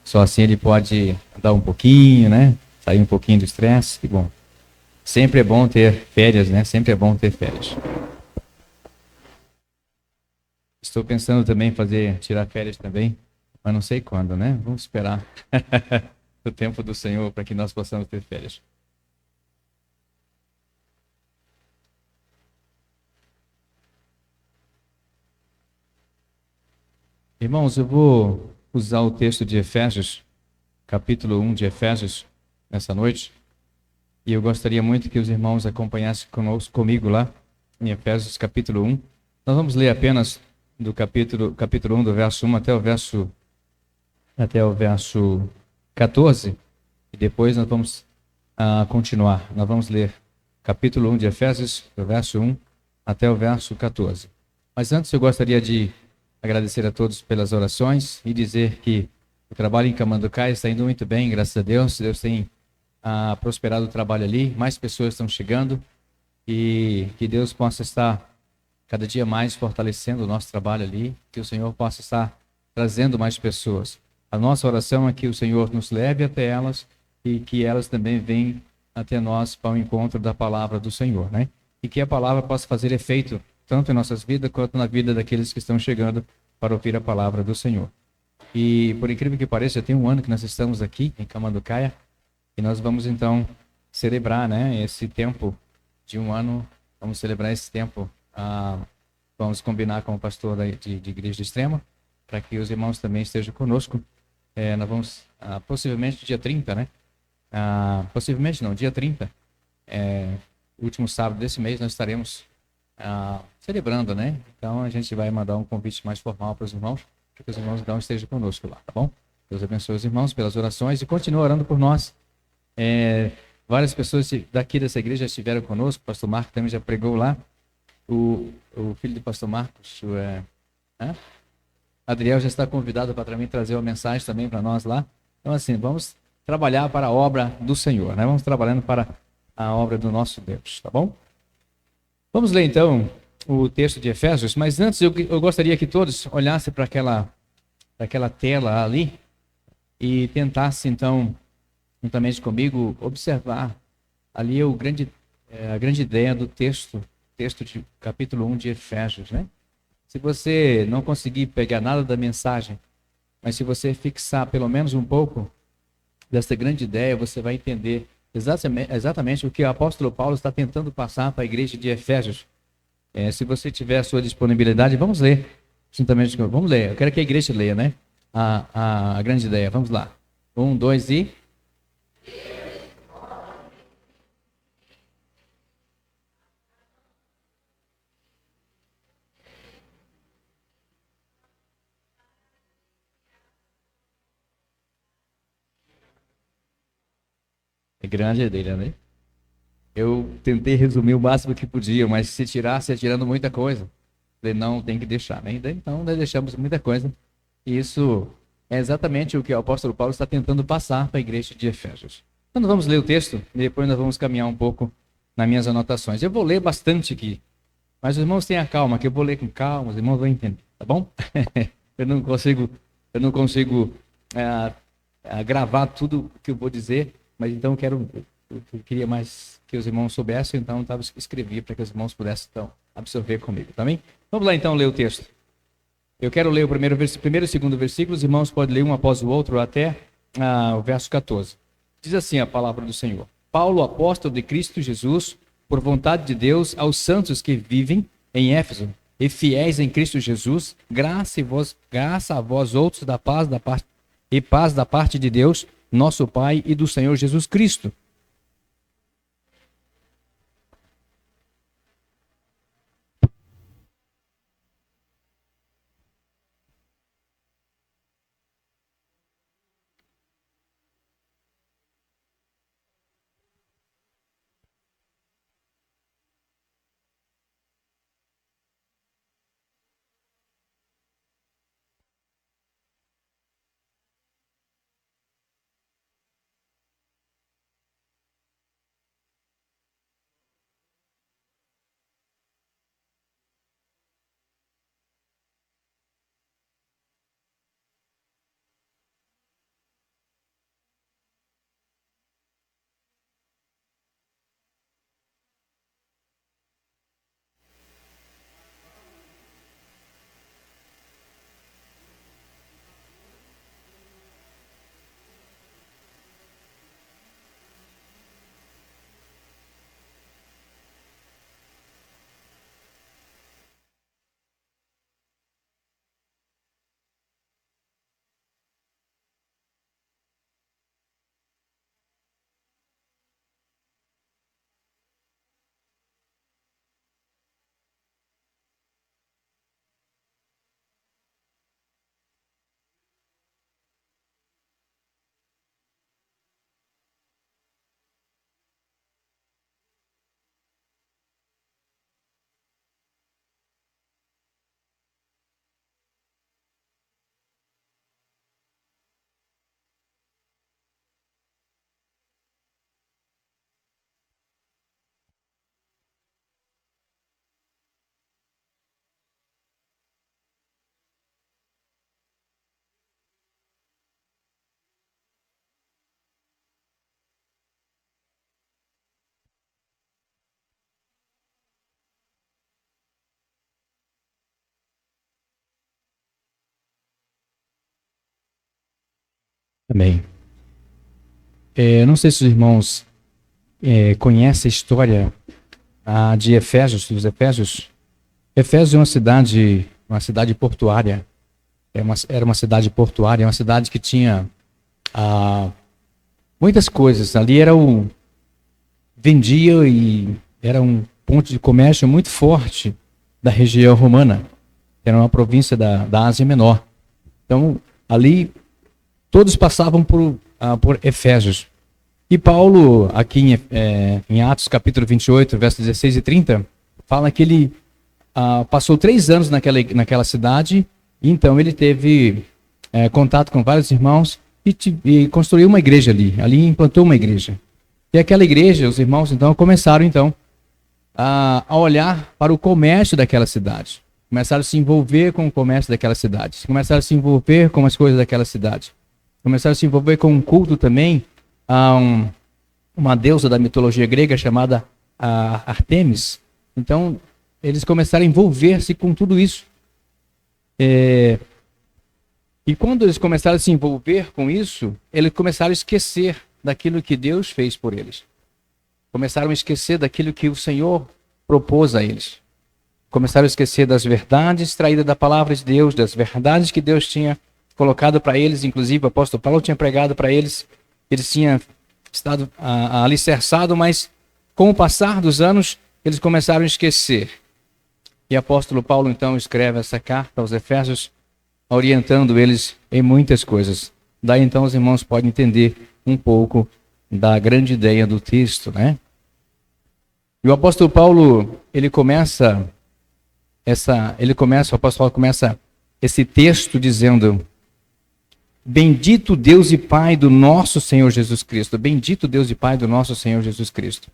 Só assim ele pode dar um pouquinho, né? Sair um pouquinho do estresse. E bom, sempre é bom ter férias, né? Sempre é bom ter férias. Estou pensando também em tirar férias também, mas não sei quando, né? Vamos esperar o tempo do Senhor para que nós possamos ter férias. Irmãos, eu vou usar o texto de Efésios, capítulo 1 de Efésios, nessa noite, e eu gostaria muito que os irmãos acompanhassem comigo lá, em Efésios, capítulo 1. Nós vamos ler apenas do capítulo 1, do verso 1 até o verso 14, e depois nós vamos continuar. Nós vamos ler capítulo 1 de Efésios, do verso 1 até o verso 14. Mas antes eu gostaria de agradecer a todos pelas orações e dizer que o trabalho em Camanducaia está indo muito bem, graças a Deus. Deus tem prosperado o trabalho ali, mais pessoas estão chegando e que Deus possa estar cada dia mais fortalecendo o nosso trabalho ali, que o Senhor possa estar trazendo mais pessoas. A nossa oração é que o Senhor nos leve até elas e que elas também venham até nós para o encontro da palavra do Senhor, né? E que a palavra possa fazer efeito tanto em nossas vidas quanto na vida daqueles que estão chegando para ouvir a palavra do Senhor. E por incrível que pareça, já tem um ano que nós estamos aqui em Camanducaia e nós vamos então celebrar, né, esse tempo de um ano. Vamos celebrar esse tempo. Vamos combinar com o pastor de Igreja Extrema para que os irmãos também estejam conosco. Nós vamos, possivelmente dia 30, né? Possivelmente não, dia 30, último sábado desse mês, nós estaremos celebrando, né? Então a gente vai mandar um convite mais formal para os irmãos, para que os irmãos então estejam conosco lá, tá bom? Deus abençoe os irmãos pelas orações e continue orando por nós. Várias pessoas daqui dessa igreja já estiveram conosco, o pastor Marco também já pregou lá, o filho do pastor Marcos, Adriel já está convidado para também trazer uma mensagem também para nós lá. Então, assim, vamos trabalhar para a obra do Senhor, né? Vamos trabalhando para a obra do nosso Deus, tá bom? Vamos ler então o texto de Efésios, mas antes eu gostaria que todos olhassem para aquela tela ali e tentassem então, juntamente comigo, observar ali a grande ideia do texto de capítulo 1 de Efésios, né? Se você não conseguir pegar nada da mensagem, mas se você fixar pelo menos um pouco dessa grande ideia, você vai entender exatamente o que o apóstolo Paulo está tentando passar para a igreja de Efésios. Se você tiver a sua disponibilidade, vamos ler juntamente comigo. Vamos ler. Eu quero que a igreja leia, né? A grande ideia. Vamos lá. 1, 2 e... É grande a ideia, né? Eu tentei resumir o máximo que podia, mas se tirasse, ia tirando muita coisa. Falei, não, tem que deixar, né? Então, nós deixamos muita coisa. E isso é exatamente o que o apóstolo Paulo está tentando passar para a igreja de Efésios. Então, nós vamos ler o texto e depois nós vamos caminhar um pouco nas minhas anotações. Eu vou ler bastante aqui, mas os irmãos tenham calma, que eu vou ler com calma, os irmãos vão entender, tá bom? eu não consigo, eu não consigo gravar tudo o que eu vou dizer, mas então eu queria mais que os irmãos soubessem, então eu escrevi para que os irmãos pudessem então absorver comigo, tá bem? Vamos lá então ler o texto. Eu quero ler o primeiro e segundo versículo, os irmãos podem ler um após o outro até o verso 14. Diz assim a palavra do Senhor. Paulo, apóstolo de Cristo Jesus, por vontade de Deus, aos santos que vivem em Éfeso e fiéis em Cristo Jesus, graça a vós outros paz da parte de Deus, nosso Pai e do Senhor Jesus Cristo. Amém. Eu não sei se os irmãos conhecem a história de Efésios, dos Efésios. Efésios é uma cidade portuária. Era uma cidade portuária, uma cidade que tinha muitas coisas. Ali vendia e era um ponto de comércio muito forte da região romana. Era uma província da Ásia Menor. Então, ali, todos passavam por Efésios. E Paulo, aqui em Atos capítulo 28, versos 16 e 30, fala que ele passou 3 anos naquela cidade, e então ele teve contato com vários irmãos e construiu uma igreja ali implantou uma igreja. E aquela igreja, os irmãos então começaram a olhar para o comércio daquela cidade, começaram a se envolver com o comércio daquela cidade, começaram a se envolver com as coisas daquela cidade, começaram a se envolver com um culto também a uma deusa da mitologia grega chamada Artemis. Então eles começaram a envolver-se com tudo isso. E quando eles começaram a se envolver com isso, eles começaram a esquecer daquilo que Deus fez por eles. Começaram a esquecer daquilo que o Senhor propôs a eles. Começaram a esquecer das verdades traídas da palavra de Deus, das verdades que Deus tinha colocado para eles. Inclusive o apóstolo Paulo tinha pregado para eles. Eles tinham estado alicerçados, mas com o passar dos anos, eles começaram a esquecer. E o apóstolo Paulo então escreve essa carta aos Efésios, orientando eles em muitas coisas. Daí então os irmãos podem entender um pouco da grande ideia do texto, né? E o apóstolo Paulo, o apóstolo Paulo começa esse texto dizendo: Bendito Deus e Pai do nosso Senhor Jesus Cristo. Bendito Deus e Pai do nosso Senhor Jesus Cristo,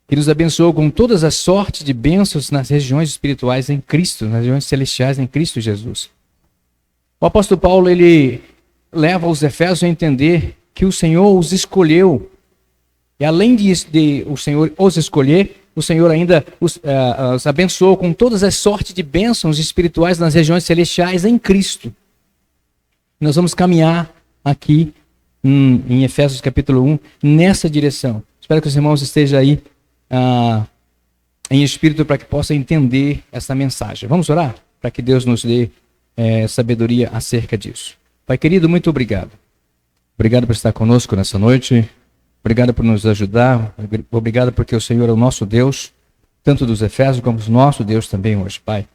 que nos abençoou com todas as sortes de bênçãos nas regiões espirituais em Cristo, nas regiões celestiais em Cristo Jesus. O apóstolo Paulo, ele leva os Efésios a entender que o Senhor os escolheu. E além de o Senhor os escolher, o Senhor ainda os abençoou com todas as sortes de bênçãos espirituais nas regiões celestiais em Cristo. Nós vamos caminhar aqui em Efésios capítulo 1 nessa direção. Espero que os irmãos estejam aí em espírito para que possam entender essa mensagem. Vamos orar para que Deus nos dê sabedoria acerca disso. Pai querido, muito obrigado. Obrigado por estar conosco nessa noite. Obrigado por nos ajudar. Obrigado porque o Senhor é o nosso Deus, tanto dos Efésios como o nosso Deus também hoje, Pai.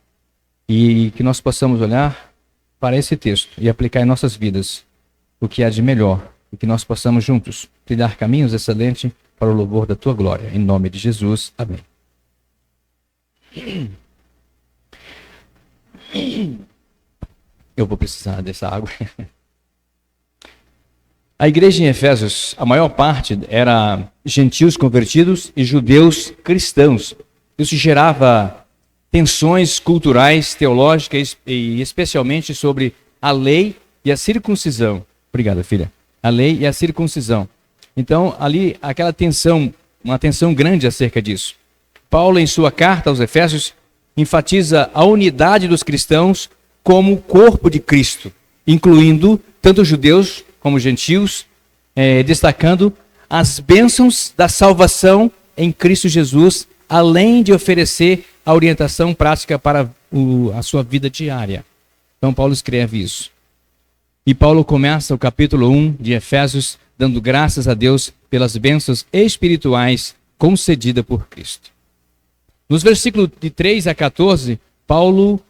E que nós possamos olhar para esse texto e aplicar em nossas vidas o que há de melhor. E que nós possamos juntos trilhar caminhos excelentes para o louvor da Tua glória. Em nome de Jesus. Amém. Eu vou precisar dessa água. A igreja em Efésios, a maior parte era gentios convertidos e judeus cristãos. Isso gerava tensões culturais, teológicas e especialmente sobre a lei e a circuncisão. Obrigado, filha. A lei e a circuncisão. Então, ali, aquela tensão, uma tensão grande acerca disso. Paulo, em sua carta aos Efésios, enfatiza a unidade dos cristãos como corpo de Cristo, incluindo tanto judeus como gentios, destacando as bênçãos da salvação em Cristo Jesus, além de oferecer a orientação prática para a sua vida diária. Então Paulo escreve isso. E Paulo começa o capítulo 1 de Efésios dando graças a Deus pelas bênçãos espirituais concedidas por Cristo. Nos versículos de 3 a 14, Paulo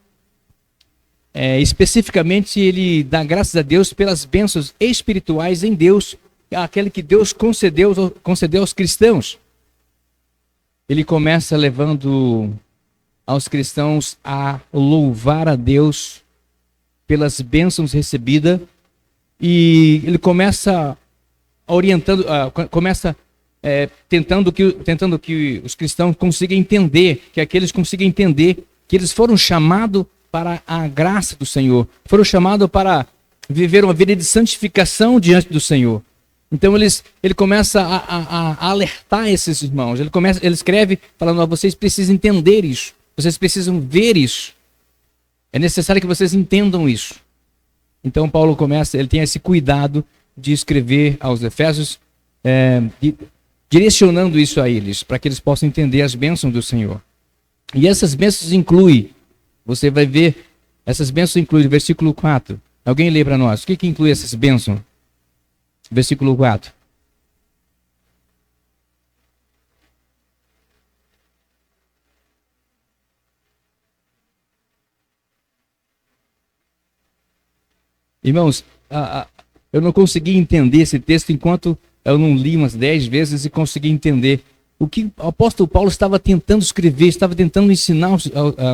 especificamente ele dá graças a Deus pelas bênçãos espirituais em Deus, aquele que Deus concedeu aos cristãos. Ele começa levando aos cristãos a louvar a Deus pelas bênçãos recebidas, e ele começa orientando, tentando que os cristãos consigam entender, que aqueles consigam entender que eles foram chamados para a graça do Senhor, foram chamados para viver uma vida de santificação diante do Senhor. Então ele começa a alertar esses irmãos. Ele escreve falando: vocês precisam entender isso, vocês precisam ver isso. É necessário que vocês entendam isso. Então Paulo ele tem esse cuidado de escrever aos Efésios, direcionando isso a eles, para que eles possam entender as bênçãos do Senhor. E essas bênçãos incluem, você vai ver, essas bênçãos incluem, versículo 4. Alguém lê para nós, o que inclui essas bênçãos? Versículo 4. Irmãos, eu não consegui entender esse texto enquanto eu não li umas 10 vezes e consegui entender o que o apóstolo Paulo estava tentando escrever, estava tentando ensinar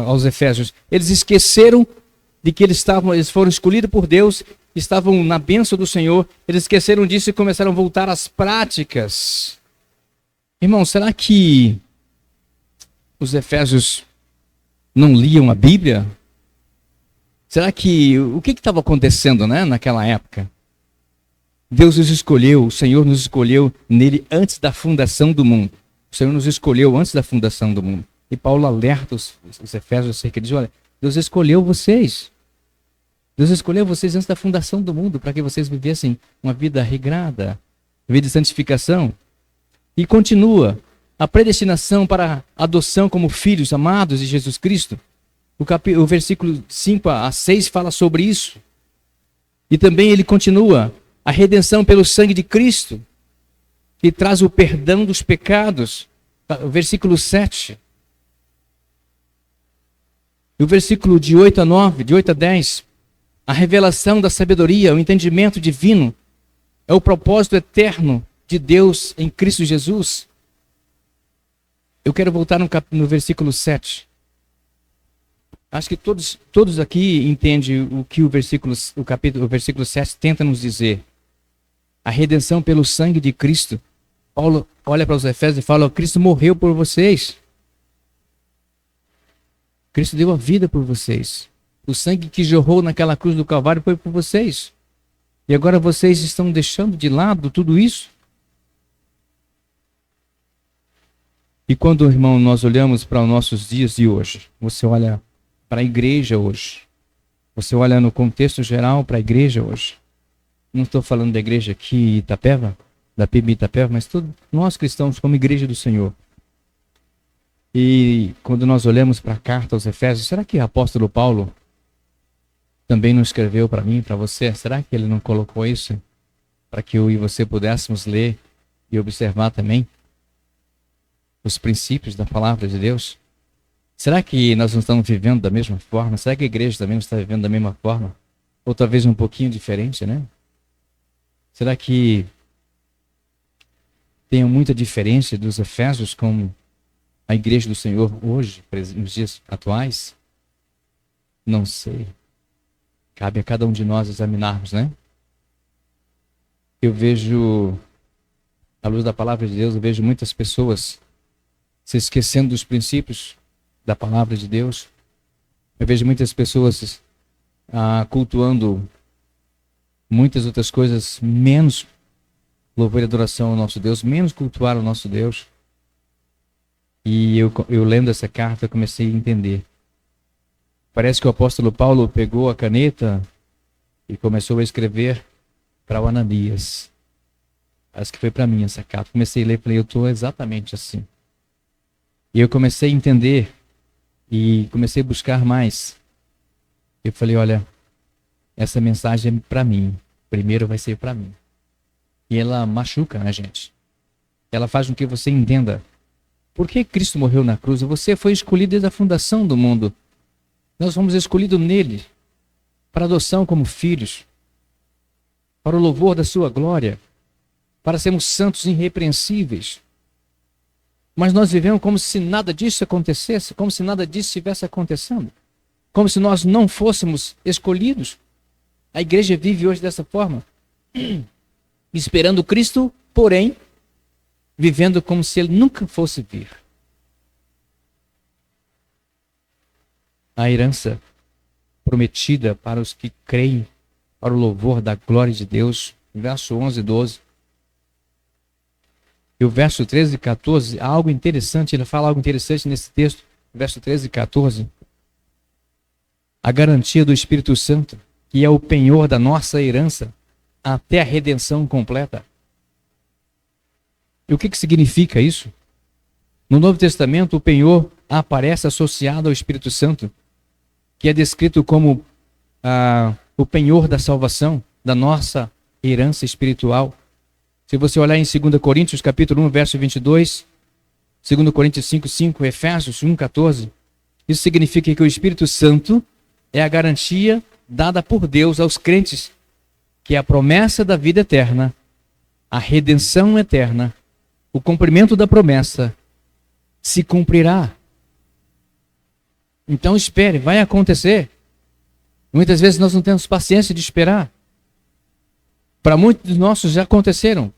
aos Efésios. Eles esqueceram de que eles foram escolhidos por Deus, estavam na bênção do Senhor, eles esqueceram disso e começaram a voltar às práticas. Irmão, será que os Efésios não liam a Bíblia? Será que, o que estava acontecendo, né, naquela época? Deus nos escolheu, o Senhor nos escolheu nele antes da fundação do mundo. O Senhor nos escolheu antes da fundação do mundo. E Paulo alerta os Efésios acerca disso. Olha, Deus escolheu vocês. Deus escolheu vocês antes da fundação do mundo para que vocês vivessem uma vida regrada, vida de santificação. E continua, a predestinação para a adoção como filhos amados de Jesus Cristo. O versículo 5 a 6 fala sobre isso. E também ele continua, a redenção pelo sangue de Cristo, que traz o perdão dos pecados. O versículo 7. E o versículo de 8 a 9, de 8 a 10, a revelação da sabedoria, o entendimento divino, é o propósito eterno de Deus em Cristo Jesus. Eu quero voltar no versículo 7. Acho que todos aqui entendem o que o versículo 7 tenta nos dizer. A redenção pelo sangue de Cristo. Paulo olha para os Efésios e fala, Cristo morreu por vocês. Cristo deu a vida por vocês. O sangue que jorrou naquela cruz do Calvário foi por vocês. E agora vocês estão deixando de lado tudo isso? E quando, irmão, nós olhamos para os nossos dias de hoje, você olha para a igreja hoje, você olha no contexto geral para a igreja hoje. Não estou falando da igreja aqui em Itapeva, da PIB Itapeva, mas todos nós cristãos como igreja do Senhor. E quando nós olhamos para a carta aos Efésios, será que o apóstolo Paulo também não escreveu para mim, para você? Será que ele não colocou isso para que eu e você pudéssemos ler e observar também os princípios da palavra de Deus? Será que nós não estamos vivendo da mesma forma? Será que a igreja também não está vivendo da mesma forma? Ou talvez um pouquinho diferente, né? Será que tem muita diferença dos Efésios com a igreja do Senhor hoje, nos dias atuais? Não sei. Cabe a cada um de nós examinarmos, né? Eu vejo, à luz da palavra de Deus, eu vejo muitas pessoas se esquecendo dos princípios da palavra de Deus. Eu vejo muitas pessoas cultuando muitas outras coisas, menos louvor e adoração ao nosso Deus, menos cultuar o nosso Deus. E eu lendo essa carta, eu comecei a entender. Parece que o apóstolo Paulo pegou a caneta e começou a escrever para o Ananias. Parece que foi para mim essa carta. Comecei a ler e falei, eu estou exatamente assim. E eu comecei a entender e comecei a buscar mais. Eu falei, olha, essa mensagem é para mim. Primeiro vai ser para mim. E ela machuca a gente. Ela faz com que você entenda por que Cristo morreu na cruz. Você foi escolhido desde a fundação do mundo. Nós fomos escolhidos nele para adoção como filhos, para o louvor da sua glória, para sermos santos e irrepreensíveis. Mas nós vivemos como se nada disso acontecesse, como se nada disso estivesse acontecendo, como se nós não fôssemos escolhidos. A igreja vive hoje dessa forma, esperando Cristo, porém, vivendo como se ele nunca fosse vir. A herança prometida para os que creem, para o louvor da glória de Deus, verso 11 e 12. E o verso 13 e 14, há algo interessante, ele fala algo interessante nesse texto, verso 13 e 14. A garantia do Espírito Santo, que é o penhor da nossa herança, até a redenção completa. E o que significa isso? No Novo Testamento, o penhor aparece associado ao Espírito Santo, que é descrito como o penhor da salvação, da nossa herança espiritual. Se você olhar em 2 Coríntios, capítulo 1, verso 22, 2 Coríntios 5, 5, Efésios 1, 14, isso significa que o Espírito Santo é a garantia dada por Deus aos crentes, que é a promessa da vida eterna, a redenção eterna, o cumprimento da promessa se cumprirá. Então espere, vai acontecer. Muitas vezes nós não temos paciência de esperar. Para muitos dos nossos já aconteceram.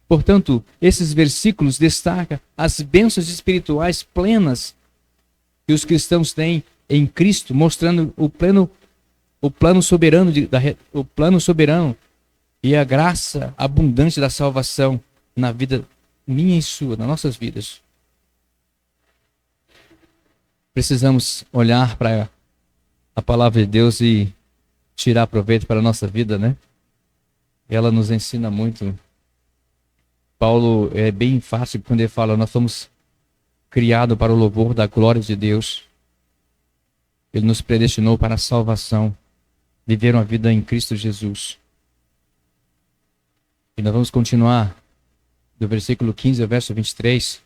Portanto, esses versículos destacam as bênçãos espirituais plenas que os cristãos têm em Cristo, mostrando o plano soberano e a graça abundante da salvação na vida minha e sua, nas nossas vidas. Precisamos olhar para a palavra de Deus e tirar proveito para a nossa vida, né? Ela nos ensina muito. Paulo é bem fácil quando ele fala, nós somos criados para o louvor da glória de Deus. Ele nos predestinou para a salvação, viver uma vida em Cristo Jesus. E nós vamos continuar do versículo 15 ao verso 23.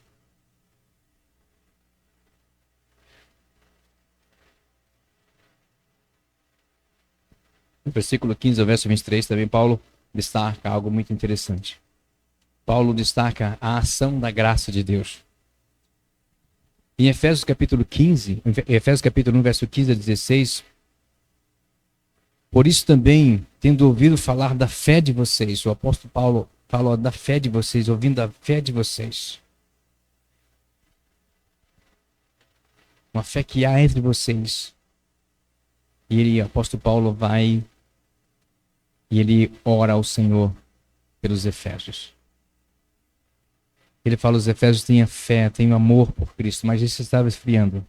No versículo 15 ao verso 23 também Paulo destaca algo muito interessante. Paulo destaca a ação da graça de Deus. Em Efésios capítulo 1, verso 15 a 16, por isso também, tendo ouvido falar da fé de vocês, o apóstolo Paulo falou da fé de vocês, ouvindo a fé de vocês. Uma fé que há entre vocês. E o apóstolo Paulo vai e ele ora ao Senhor pelos Efésios. Ele fala aos Efésios, tenha fé, tenha amor por Cristo, mas isso estava esfriando.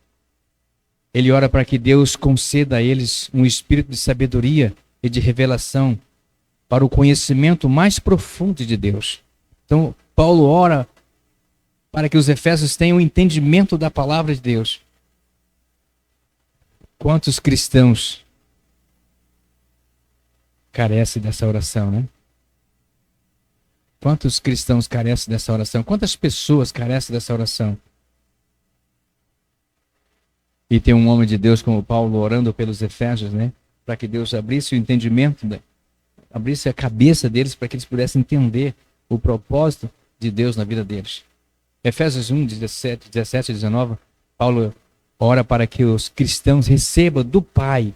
Ele ora para que Deus conceda a eles um espírito de sabedoria e de revelação para o conhecimento mais profundo de Deus. Então, Paulo ora para que os Efésios tenham o entendimento da palavra de Deus. Quantos cristãos carecem dessa oração, né? Quantos cristãos carecem dessa oração? Quantas pessoas carecem dessa oração? E tem um homem de Deus como Paulo orando pelos Efésios, né? Para que Deus abrisse o entendimento, abrisse a cabeça deles para que eles pudessem entender o propósito de Deus na vida deles. Efésios 1, 17 e 19, Paulo ora para que os cristãos recebam do Pai.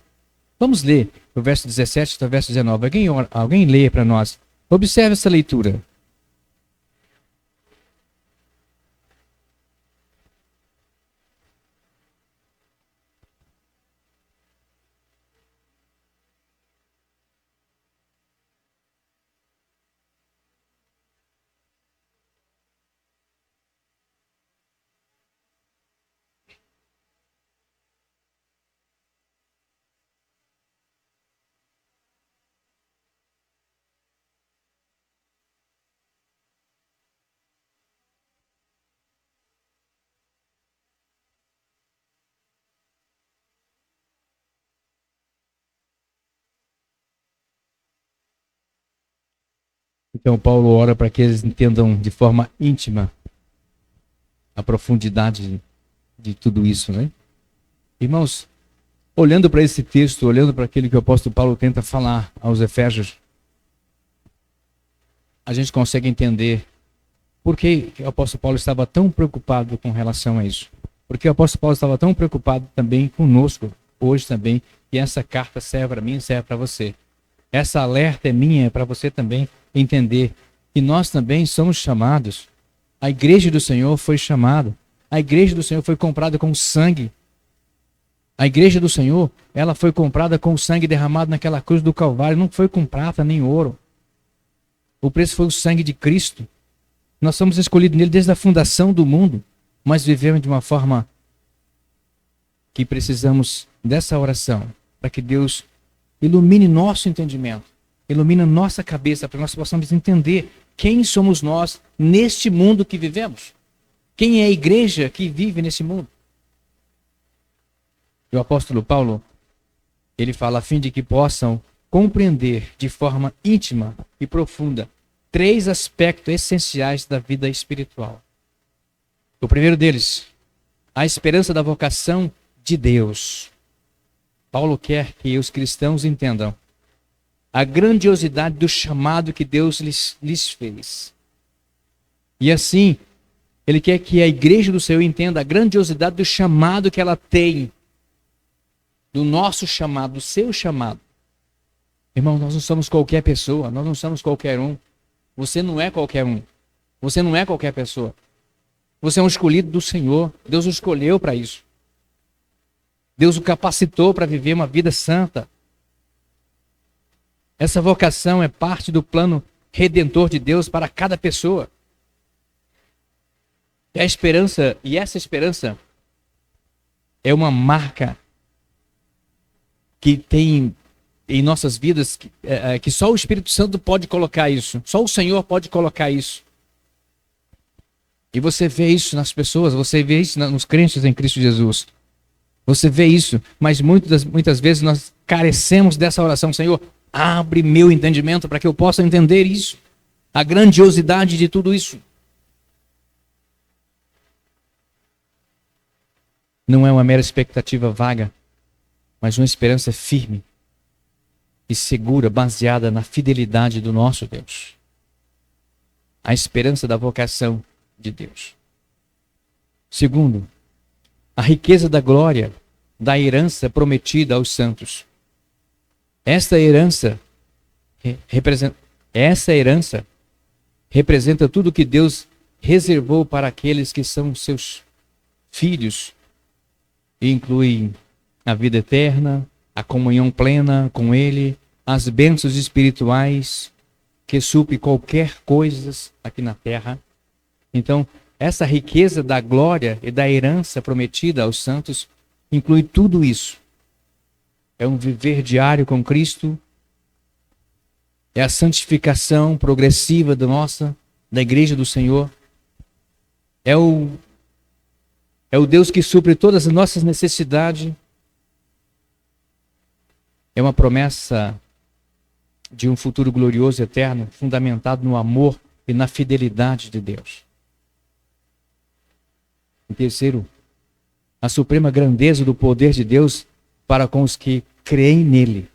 Vamos ler o verso 17 até o verso 19. Alguém lê para nós. Observe essa leitura. Então Paulo ora para que eles entendam de forma íntima a profundidade de tudo isso, né? Irmãos, olhando para esse texto, olhando para aquilo que o apóstolo Paulo tenta falar aos Efésios, a gente consegue entender por que o apóstolo Paulo estava tão preocupado com relação a isso. Porque o apóstolo Paulo estava tão preocupado também conosco, hoje também, e essa carta serve para mim e serve para você. Essa alerta é minha, é para você também entender que nós também somos chamados. A igreja do Senhor foi chamada. A igreja do Senhor foi comprada com sangue. A igreja do Senhor, ela foi comprada com o sangue derramado naquela cruz do Calvário. Não foi com prata nem ouro. O preço foi o sangue de Cristo. Nós somos escolhidos nele desde a fundação do mundo, mas vivemos de uma forma que precisamos dessa oração, para que Deus ilumine nosso entendimento, ilumina nossa cabeça para que nós possamos entender quem somos nós neste mundo que vivemos. Quem é a igreja que vive nesse mundo? E o apóstolo Paulo, ele fala a fim de que possam compreender de forma íntima e profunda 3 aspectos essenciais da vida espiritual. O primeiro deles, a esperança da vocação de Deus. Paulo quer que os cristãos entendam a grandiosidade do chamado que Deus lhes fez. E assim, ele quer que a igreja do Senhor entenda a grandiosidade do chamado que ela tem, do nosso chamado, do seu chamado. Irmão, nós não somos qualquer pessoa, nós não somos qualquer um. Você não é qualquer um. Você não é qualquer pessoa. Você é um escolhido do Senhor. Deus o escolheu para isso. Deus o capacitou para viver uma vida santa. Essa vocação é parte do plano redentor de Deus para cada pessoa. E essa esperança é uma marca que tem em nossas vidas que só o Espírito Santo pode colocar isso. Só o Senhor pode colocar isso. E você vê isso nas pessoas, você vê isso nos crentes em Cristo Jesus. Você vê isso, mas muitas vezes nós carecemos dessa oração. Senhor, abre meu entendimento para que eu possa entender isso. A grandiosidade de tudo isso. Não é uma mera expectativa vaga, mas uma esperança firme e segura, baseada na fidelidade do nosso Deus. A esperança da vocação de Deus. Segundo, a riqueza da glória, da herança prometida aos santos. Essa herança representa tudo que Deus reservou para aqueles que são seus filhos. E inclui a vida eterna, a comunhão plena com Ele, as bênçãos espirituais que supre qualquer coisa aqui na terra. Então, essa riqueza da glória e da herança prometida aos santos inclui tudo isso. É um viver diário com Cristo, é a santificação progressiva da igreja do Senhor, é o Deus que supre todas as nossas necessidades, é uma promessa de um futuro glorioso e eterno, fundamentado no amor e na fidelidade de Deus. Em terceiro, a suprema grandeza do poder de Deus para com os que creem nele.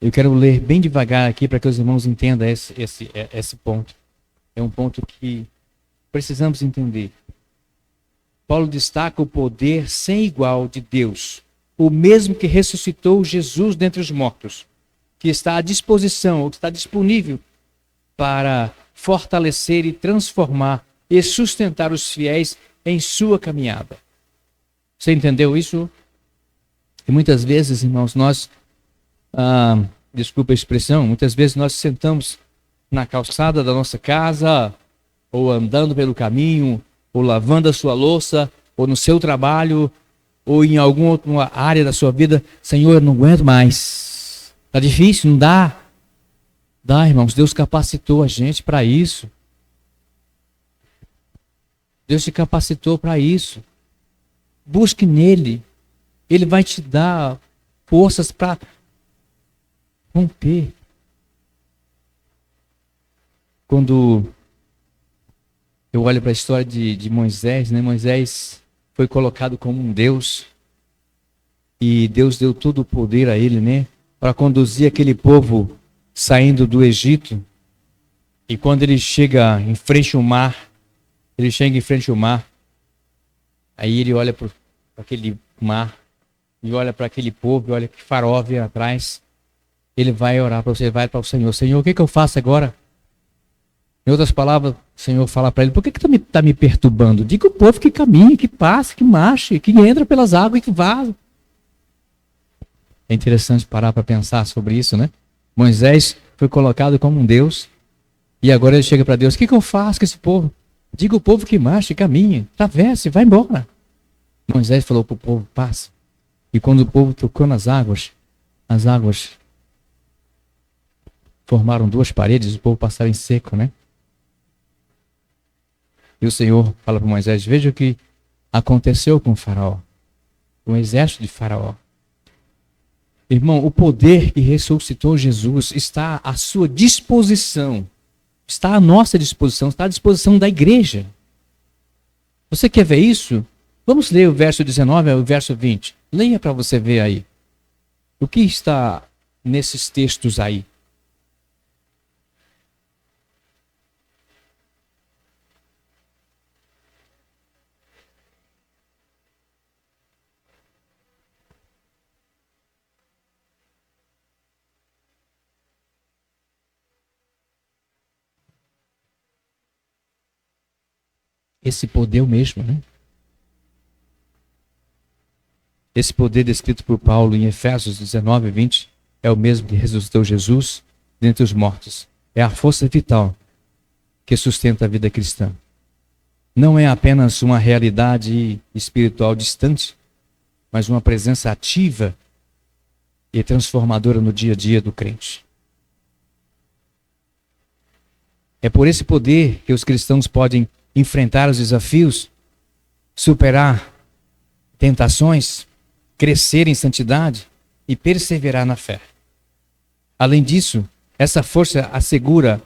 Eu quero ler bem devagar aqui para que os irmãos entendam esse ponto. É um ponto que precisamos entender. Paulo destaca o poder sem igual de Deus, o mesmo que ressuscitou Jesus dentre os mortos, que está à disposição, ou que está disponível para fortalecer e transformar e sustentar os fiéis em sua caminhada. Você entendeu isso? E muitas vezes, irmãos, nós, desculpa a expressão, muitas vezes nós sentamos na calçada da nossa casa, ou andando pelo caminho, ou lavando a sua louça, ou no seu trabalho, ou em alguma outra área da sua vida. Senhor, eu não aguento mais. Está difícil, não dá. Dá, irmãos, Deus capacitou a gente para isso. Deus te capacitou para isso. Busque nele. Ele vai te dar forças para romper. Quando eu olho para a história de Moisés, né? Moisés foi colocado como um Deus. E Deus deu todo o poder a ele, né? Para conduzir aquele povo saindo do Egito. E quando ele chega em frente ao mar, aí ele olha para aquele mar, e olha para aquele povo, e olha que farol vem atrás. Ele vai orar para você, vai para o Senhor. Senhor, o que eu faço agora? Em outras palavras, o Senhor fala para ele, por que está me perturbando? Diga o povo que caminhe, que passe, que marche, que entra pelas águas e que vaza. É interessante parar para pensar sobre isso, né? Moisés foi colocado como um Deus, e agora ele chega para Deus, o que eu faço com esse povo? Diga o povo que marche, caminhe, atravesse, vai embora. Moisés falou para o povo, passe. E quando o povo tocou nas águas, as águas formaram duas paredes, o povo passava em seco, né? E o Senhor fala para Moisés, veja o que aconteceu com o faraó, com o exército de faraó. Irmão, o poder que ressuscitou Jesus está à sua disposição, está à nossa disposição, está à disposição da igreja. Você quer ver isso? Vamos ler o verso 19 ao verso 20. Leia para você ver aí. O que está nesses textos aí? Esse poder mesmo, né? Esse poder descrito por Paulo em Efésios 19 e 20 é o mesmo que ressuscitou Jesus dentre os mortos. É a força vital que sustenta a vida cristã. Não é apenas uma realidade espiritual distante, mas uma presença ativa e transformadora no dia a dia do crente. É por esse poder que os cristãos podem enfrentar os desafios, superar tentações, crescer em santidade e perseverar na fé. Além disso, essa força assegura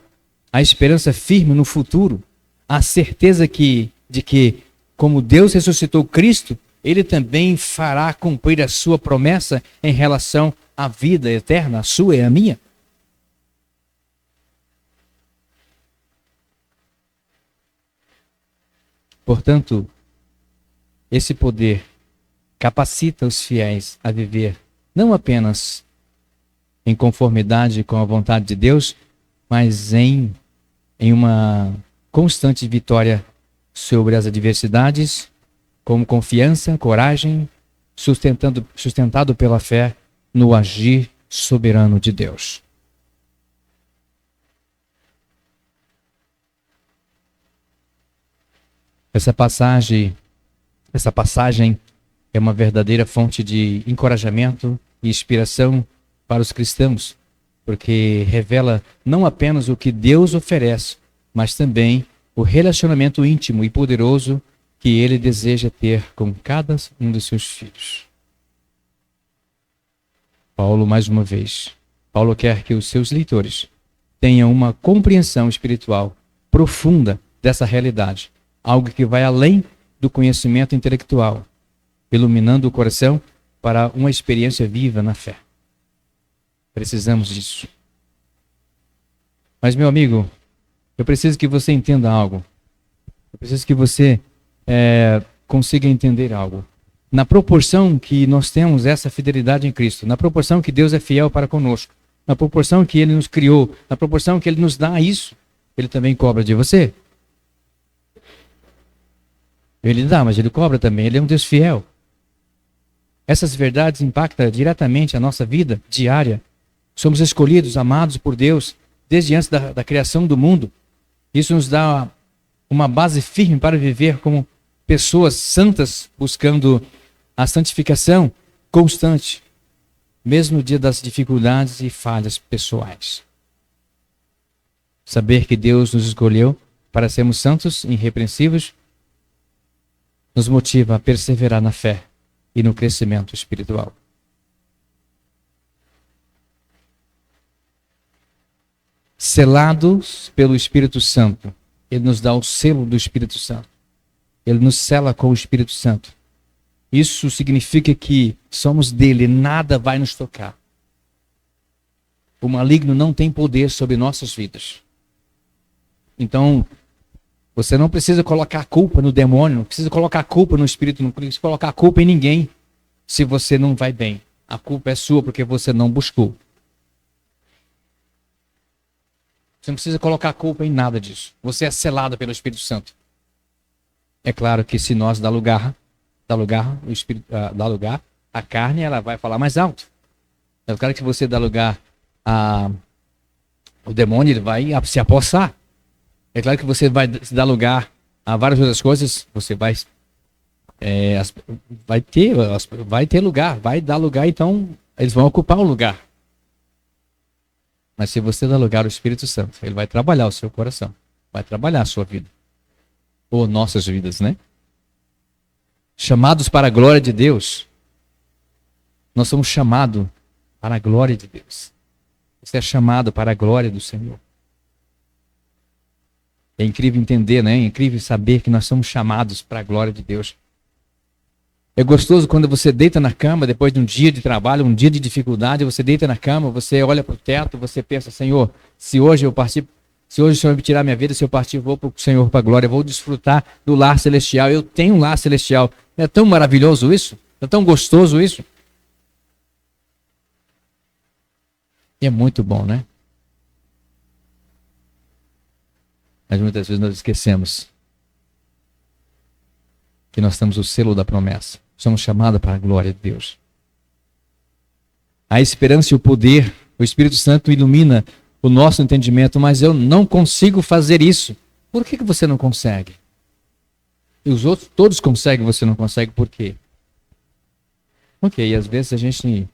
a esperança firme no futuro, a certeza de que, como Deus ressuscitou Cristo, Ele também fará cumprir a sua promessa em relação à vida eterna, a sua e a minha. Portanto, esse poder capacita os fiéis a viver não apenas em conformidade com a vontade de Deus, mas em uma constante vitória sobre as adversidades, com confiança, coragem, sustentado pela fé no agir soberano de Deus. Essa passagem é uma verdadeira fonte de encorajamento e inspiração para os cristãos, porque revela não apenas o que Deus oferece, mas também o relacionamento íntimo e poderoso que Ele deseja ter com cada um dos seus filhos. Paulo, mais uma vez, Paulo quer que os seus leitores tenham uma compreensão espiritual profunda dessa realidade, algo que vai além do conhecimento intelectual, iluminando o coração para uma experiência viva na fé. Precisamos disso. Mas, meu amigo, eu preciso que você entenda algo. Eu preciso que você consiga entender algo. Na proporção que nós temos essa fidelidade em Cristo, na proporção que Deus é fiel para conosco, na proporção que Ele nos criou, na proporção que Ele nos dá isso, Ele também cobra de você. Ele dá, mas Ele cobra também. Ele é um Deus fiel. Essas verdades impactam diretamente a nossa vida diária. Somos escolhidos, amados por Deus, desde antes da criação do mundo. Isso nos dá uma base firme para viver como pessoas santas, buscando a santificação constante, mesmo no dia das dificuldades e falhas pessoais. Saber que Deus nos escolheu para sermos santos e irrepreensíveis nos motiva a perseverar na fé e no crescimento espiritual. Selados pelo Espírito Santo. Ele nos dá o selo do Espírito Santo. Ele nos sela com o Espírito Santo. Isso significa que somos dele, nada vai nos tocar. O maligno não tem poder sobre nossas vidas. Então, você não precisa colocar a culpa no demônio, não precisa colocar a culpa no espírito, não precisa colocar a culpa em ninguém se você não vai bem. A culpa é sua porque você não buscou. Você não precisa colocar a culpa em nada disso. Você é selado pelo Espírito Santo. É claro que se nós dá lugar, a carne ela vai falar mais alto. É claro que você dá lugar o demônio, ele vai se apossar. É claro que você vai dar lugar a várias outras coisas, você vai ter lugar, vai dar lugar, então eles vão ocupar o lugar. Mas se você dá lugar ao Espírito Santo, ele vai trabalhar o seu coração, vai trabalhar a sua vida. Ou nossas vidas, né? Chamados para a glória de Deus. Nós somos chamados para a glória de Deus. Você é chamado para a glória do Senhor. É incrível entender, né? É incrível saber que nós somos chamados para a glória de Deus. É gostoso quando você deita na cama, depois de um dia de trabalho, um dia de dificuldade, você deita na cama, você olha para o teto, você pensa, Senhor, se hoje eu partir, se hoje o Senhor me tirar minha vida, se eu partir, eu vou para o Senhor para a glória, eu vou desfrutar do lar celestial. Eu tenho um lar celestial. É tão maravilhoso isso? É tão gostoso isso? E é muito bom, né? Mas muitas vezes nós esquecemos que nós temos o selo da promessa. Somos chamados para a glória de Deus. A esperança e o poder, o Espírito Santo ilumina o nosso entendimento, mas eu não consigo fazer isso. Por que você não consegue? E os outros todos conseguem, você não consegue, por quê? Ok, às vezes a gente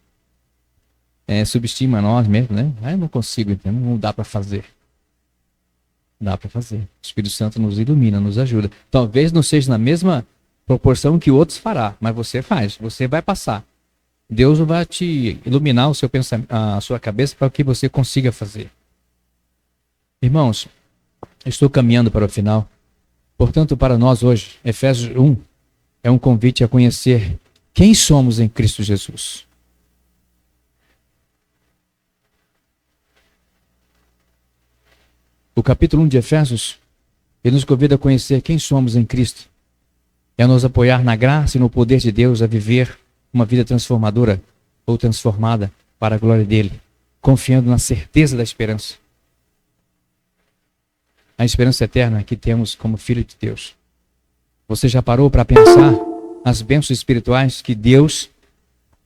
subestima nós mesmos, né? Eu não consigo, entender, não dá para fazer. Dá para fazer. O Espírito Santo nos ilumina, nos ajuda. Talvez não seja na mesma proporção que outros fará, mas você faz, você vai passar. Deus vai te iluminar o seu pensamento, a sua cabeça para que você consiga fazer. Irmãos, estou caminhando para o final. Portanto, para nós hoje, Efésios 1 é um convite a conhecer quem somos em Cristo Jesus. O capítulo 1 de Efésios, ele nos convida a conhecer quem somos em Cristo. É a nos apoiar na graça e no poder de Deus a viver uma vida transformadora ou transformada para a glória dele, confiando na certeza da esperança. A esperança eterna que temos como filho de Deus. Você já parou para pensar nas bênçãos espirituais que Deus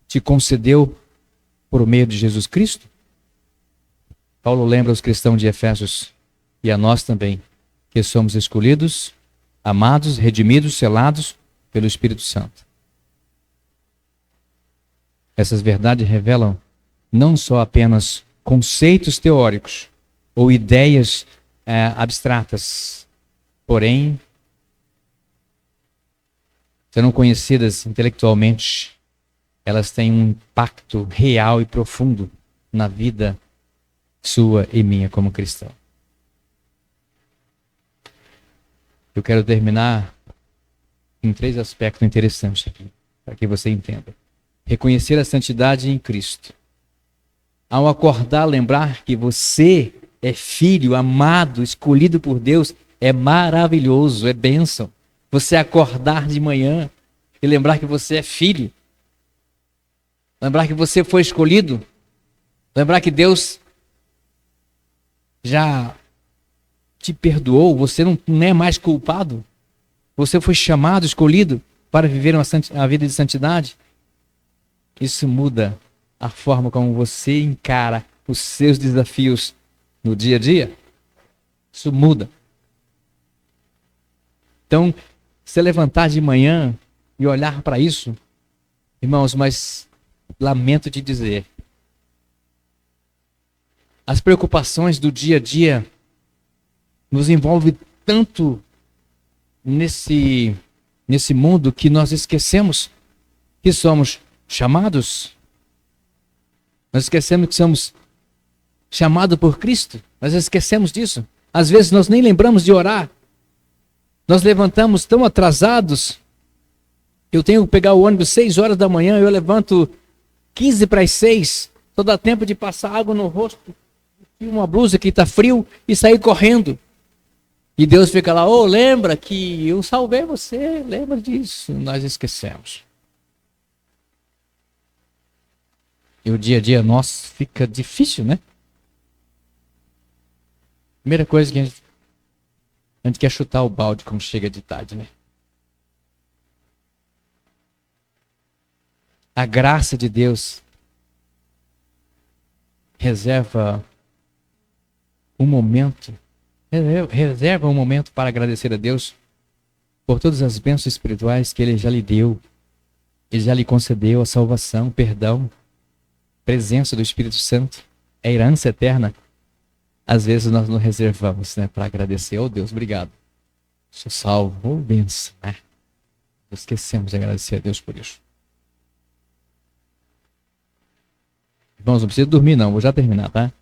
te concedeu por meio de Jesus Cristo? Paulo lembra aos cristãos de Efésios e a nós também, que somos escolhidos, amados, redimidos, selados pelo Espírito Santo. Essas verdades revelam não só apenas conceitos teóricos ou ideias abstratas, porém, sendo conhecidas intelectualmente, elas têm um impacto real e profundo na vida sua e minha como cristão. Eu quero terminar em 3 aspectos interessantes aqui, para que você entenda. Reconhecer a santidade em Cristo. Ao acordar, lembrar que você é filho, amado, escolhido por Deus, é maravilhoso, é bênção. Você acordar de manhã e lembrar que você é filho. Lembrar que você foi escolhido. Lembrar que Deus já te perdoou, você não é mais culpado. Você foi chamado, escolhido para viver uma vida de santidade. Isso muda a forma como você encara os seus desafios no dia a dia. Isso muda. Então, se levantar de manhã e olhar para isso, irmãos, mas lamento te dizer, as preocupações do dia a dia nos envolvem tanto nesse mundo que nós esquecemos que somos chamados. Nós esquecemos que somos chamados por Cristo. Nós esquecemos disso. Às vezes nós nem lembramos de orar. Nós levantamos tão atrasados. Eu tenho que pegar o ônibus 6 horas da manhã, eu levanto 15 para as 6. Só dá tempo de passar água no rosto, e uma blusa que está frio e sair correndo. E Deus fica lá, lembra que eu salvei você, lembra disso. Nós esquecemos. E o dia a dia nosso fica difícil, né? Primeira coisa que a gente quer chutar o balde quando chega de tarde, né? A graça de Deus reserva um momento para agradecer a Deus por todas as bênçãos espirituais que Ele já lhe deu. Ele já lhe concedeu a salvação, perdão, presença do Espírito Santo, a herança eterna às vezes nós não reservamos, né, para agradecer. Oh Deus, obrigado. Sou salvo. Oh, benção, né? Esquecemos de agradecer a Deus por isso. Irmãos, não precisa dormir não, vou já terminar, tá?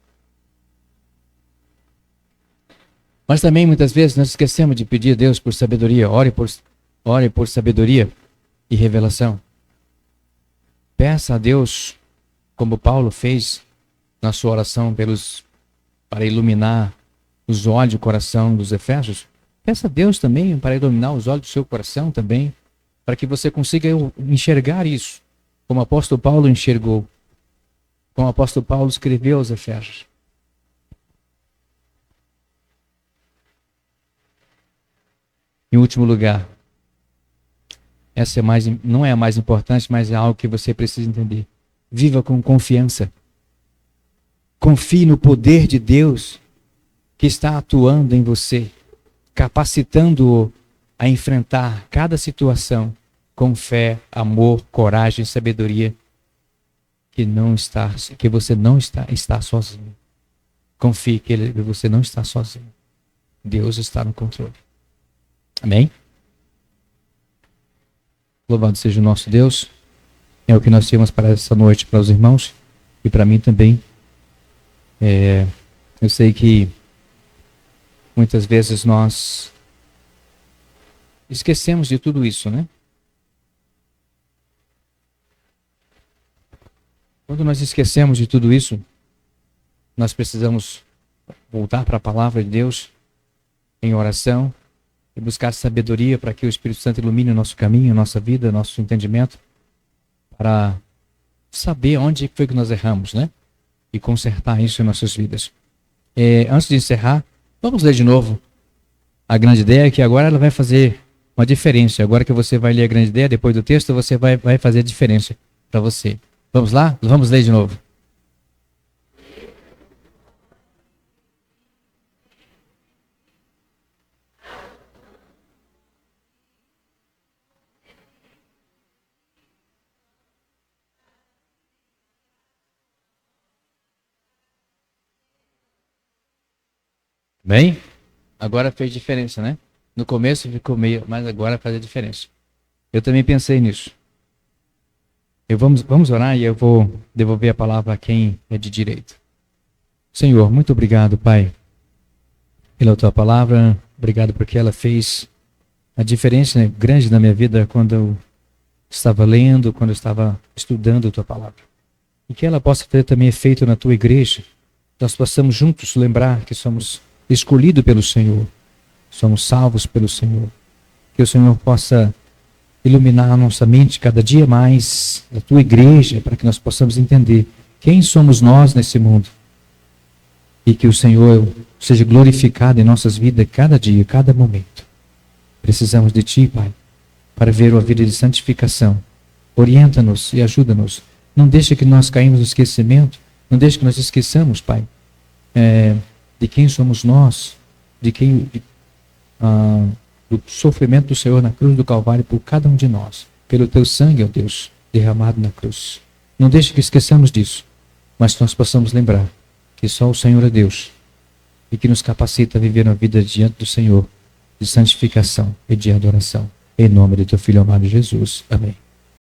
Mas também muitas vezes nós esquecemos de pedir a Deus por sabedoria. Ore por sabedoria e revelação. Peça a Deus, como Paulo fez na sua oração para iluminar os olhos do coração dos Efésios. Peça a Deus também para iluminar os olhos do seu coração também, para que você consiga enxergar isso, como o apóstolo Paulo enxergou, como o apóstolo Paulo escreveu aos Efésios. Em último lugar, essa não é a mais importante, mas é algo que você precisa entender. Viva com confiança. Confie no poder de Deus que está atuando em você, capacitando-o a enfrentar cada situação com fé, amor, coragem e sabedoria, que você não está sozinho. Confie que você não está sozinho. Deus está no controle. Amém? Louvado seja o nosso Deus. É o que nós temos para essa noite para os irmãos e para mim também. Eu sei que muitas vezes nós esquecemos de tudo isso, né? Quando nós esquecemos de tudo isso, nós precisamos voltar para a palavra de Deus em oração e buscar sabedoria para que o Espírito Santo ilumine o nosso caminho, a nossa vida, nosso entendimento, para saber onde foi que nós erramos, né? E consertar isso em nossas vidas. Antes de encerrar, vamos ler de novo a grande ideia, que agora ela vai fazer uma diferença. Agora que você vai ler a grande ideia, depois do texto, você vai fazer a diferença para você. Vamos lá? Vamos ler de novo. Bem? Agora fez diferença, né? No começo ficou meio, mas agora faz a diferença. Eu também pensei nisso. Vamos orar e eu vou devolver a palavra a quem é de direito. Senhor, muito obrigado, Pai, pela Tua palavra. Obrigado porque ela fez a diferença grande na minha vida quando eu estava lendo, quando eu estava estudando a Tua palavra. E que ela possa ter também efeito na Tua igreja. Nós possamos juntos lembrar que somos escolhidos pelo Senhor. Somos salvos pelo Senhor. Que o Senhor possa iluminar a nossa mente cada dia mais, a Tua igreja, para que nós possamos entender quem somos nós nesse mundo. E que o Senhor seja glorificado em nossas vidas cada dia, cada momento. Precisamos de Ti, Pai, para ver uma vida de santificação. Orienta-nos e ajuda-nos. Não deixe que nós caímos no esquecimento. Não deixe que nós esqueçamos, Pai, de quem somos nós, do sofrimento do Senhor na cruz do Calvário por cada um de nós, pelo Teu sangue, ó Deus, derramado na cruz. Não deixe que esqueçamos disso, mas nós possamos lembrar que só o Senhor é Deus e que nos capacita a viver uma vida diante do Senhor, de santificação e de adoração. Em nome de Teu Filho amado Jesus. Amém.